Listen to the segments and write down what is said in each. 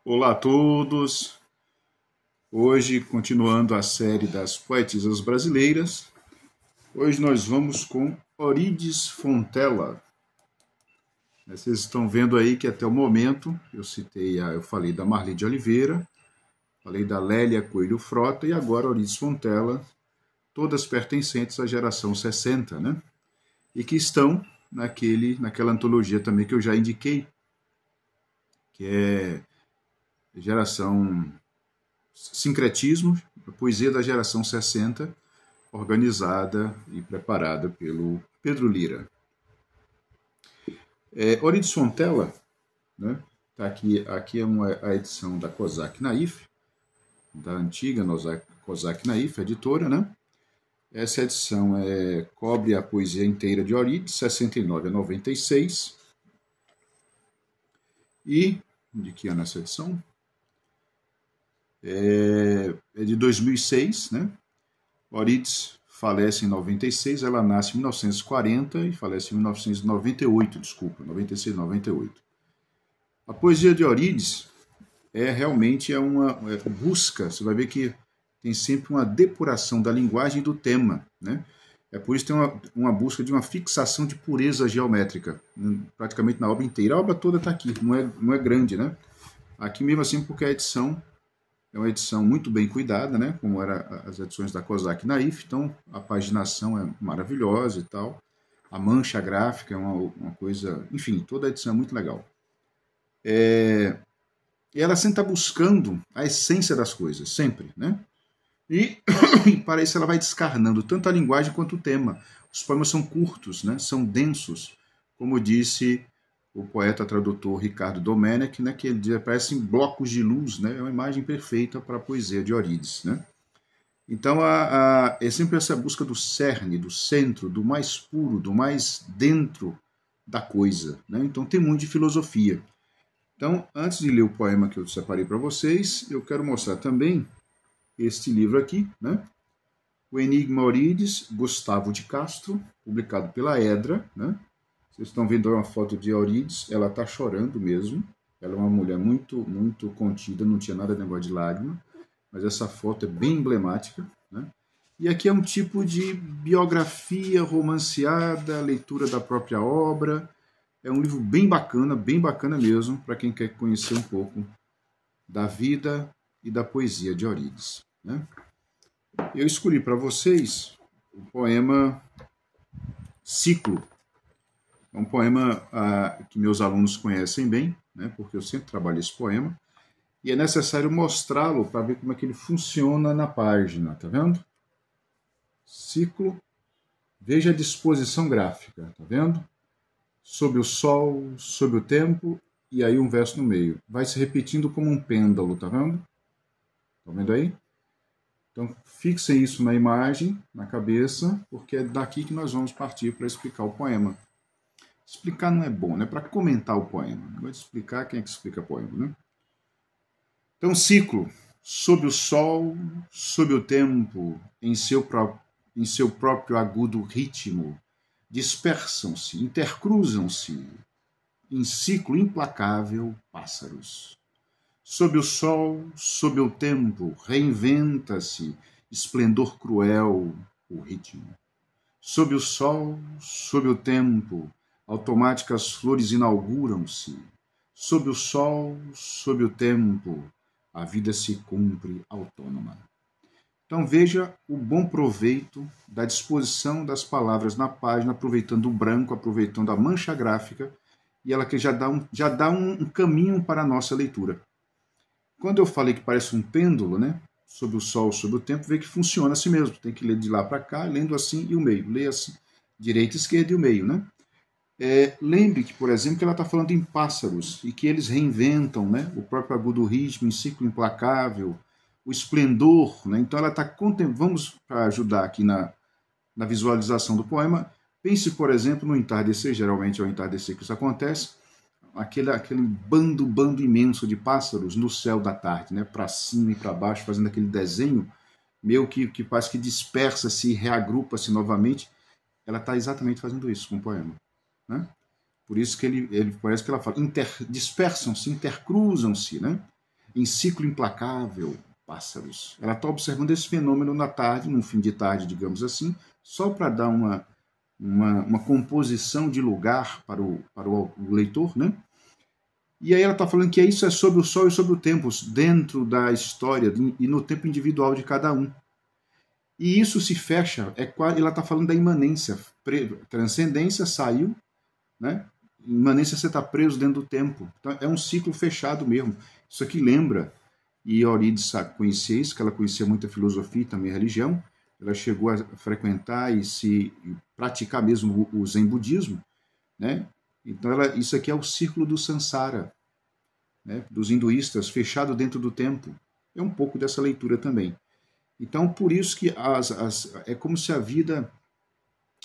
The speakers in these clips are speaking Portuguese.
Olá a todos! Hoje, continuando a série das poetisas brasileiras, hoje nós vamos com Eurídice Fontella. Vocês estão vendo aí que até o momento eu falei da Marli de Oliveira, falei da Lélia Coelho Frota e agora Eurídice Fontella, todas pertencentes à geração 60, né? E que estão naquela antologia também que eu já indiquei, que é geração Sincretismo, a poesia da geração 60, organizada e preparada pelo Pedro Lira. Eurídice Fontella, né, tá aqui é a edição da Kozak Naif, da antiga Kozak Naif, editora, né? Essa edição cobre a poesia inteira de Eurídice, 69 a 96. E de que ano é essa edição? É de 2006, né? Eurídice falece em 96, ela nasce em 1940 e falece em 1998, desculpa, 96, 98. A poesia de Eurídice realmente uma busca, você vai ver que tem sempre uma depuração da linguagem e do tema, né? É por isso que tem uma busca de uma fixação de pureza geométrica, praticamente na obra inteira. A obra toda está aqui, não é grande, né? Aqui mesmo assim porque a edição é uma edição muito bem cuidada, né? Como eram as edições da Kozak Naif, então a paginação é maravilhosa e tal. A mancha gráfica é uma coisa... Enfim, toda a edição é muito legal. E ela sempre está buscando a essência das coisas, sempre, né? E para isso ela vai descarnando tanto a linguagem quanto o tema. Os poemas são curtos, né? São densos, como disse o poeta tradutor Ricardo Domenech, né, que ele diz, parecem blocos de luz, né, é uma imagem perfeita para a poesia de Eurídice, né? Então é sempre essa busca do cerne, do centro, do mais puro, do mais dentro da coisa, né? Então tem muito de filosofia. Então, antes de ler o poema que eu separei para vocês, eu quero mostrar também este livro aqui, né? O Enigma Eurídice, Gustavo de Castro, publicado pela Edra, né? Vocês estão vendo uma foto de Eurídice, ela está chorando mesmo. Ela é uma mulher muito, muito contida, não tinha nada de negócio de lágrima, mas essa foto é bem emblemática, né? E aqui é um tipo de biografia romanceada, leitura da própria obra. É um livro bem bacana mesmo, para quem quer conhecer um pouco da vida e da poesia de Eurídice, né? Eu escolhi para vocês o poema Ciclo. É um poema que meus alunos conhecem bem, né, porque eu sempre trabalho esse poema, e é necessário mostrá-lo para ver como é que ele funciona na página, tá vendo? Ciclo, veja a disposição gráfica, tá vendo? Sob o sol, sob o tempo, e aí um verso no meio. Vai se repetindo como um pêndulo, tá vendo? Tá vendo aí? Então, fixem isso na imagem, na cabeça, porque é daqui que nós vamos partir para explicar o poema. Explicar não é bom, né? Para comentar o poema. Não vou te explicar, quem é que explica poema, né? Então, ciclo. Sob o sol, sob o tempo, em seu próprio agudo ritmo, dispersam-se, intercruzam-se, em ciclo implacável, pássaros. Sob o sol, sob o tempo, reinventa-se, esplendor cruel, o ritmo. Sob o sol, sob o tempo, automáticas flores inauguram-se. Sob o sol, sob o tempo, a vida se cumpre autônoma. Então veja o bom proveito da disposição das palavras na página, aproveitando o branco, aproveitando a mancha gráfica, e ela que já dá um caminho para a nossa leitura. Quando eu falei que parece um pêndulo, né? Sob o sol, sob o tempo, vê que funciona assim mesmo. Tem que ler de lá para cá, lendo assim e o meio. Lê assim, direita, esquerda e o meio, né? Lembre que, por exemplo, que ela está falando em pássaros e que eles reinventam, né? O próprio agudo ritmo, em ciclo implacável, o esplendor, né? Então ela está contemplando. Vamos ajudar aqui na visualização do poema. Pense, por exemplo, no entardecer, geralmente é o entardecer que isso acontece, aquele bando imenso de pássaros no céu da tarde, né? Para cima e para baixo, fazendo aquele desenho meio que parece que dispersa-se e reagrupa-se novamente. Ela está exatamente fazendo isso com o poema, né? Por isso que ele parece que ela fala, dispersam-se, intercruzam-se, né? em ciclo implacável, pássaros. Ela está observando esse fenômeno na tarde, num fim de tarde, digamos assim, só para dar uma composição de lugar para o leitor, né? E aí ela está falando que isso é sobre o sol e sobre o tempo, dentro da história e no tempo individual de cada um. E isso se fecha, ela está falando da imanência. Transcendência saiu, né? Imanência, você está preso dentro do tempo. Então, é um ciclo fechado mesmo. Isso aqui lembra, e Eurídice conhecia isso, que ela conhecia muita filosofia e também a religião. Ela chegou a frequentar e praticar mesmo o Zen budismo, né? Então, isso aqui é o círculo do Sansara, né? Dos hinduístas, fechado dentro do tempo. É um pouco dessa leitura também. Então, por isso que é como se a vida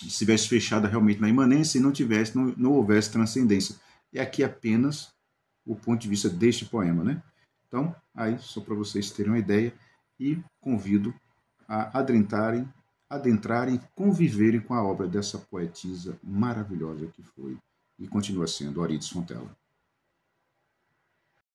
estivesse fechada realmente na imanência e não houvesse transcendência. E aqui apenas o ponto de vista deste poema, né? Então, aí, só para vocês terem uma ideia, e convido a adentrarem, conviverem com a obra dessa poetisa maravilhosa que foi e continua sendo Eurídice Fontela.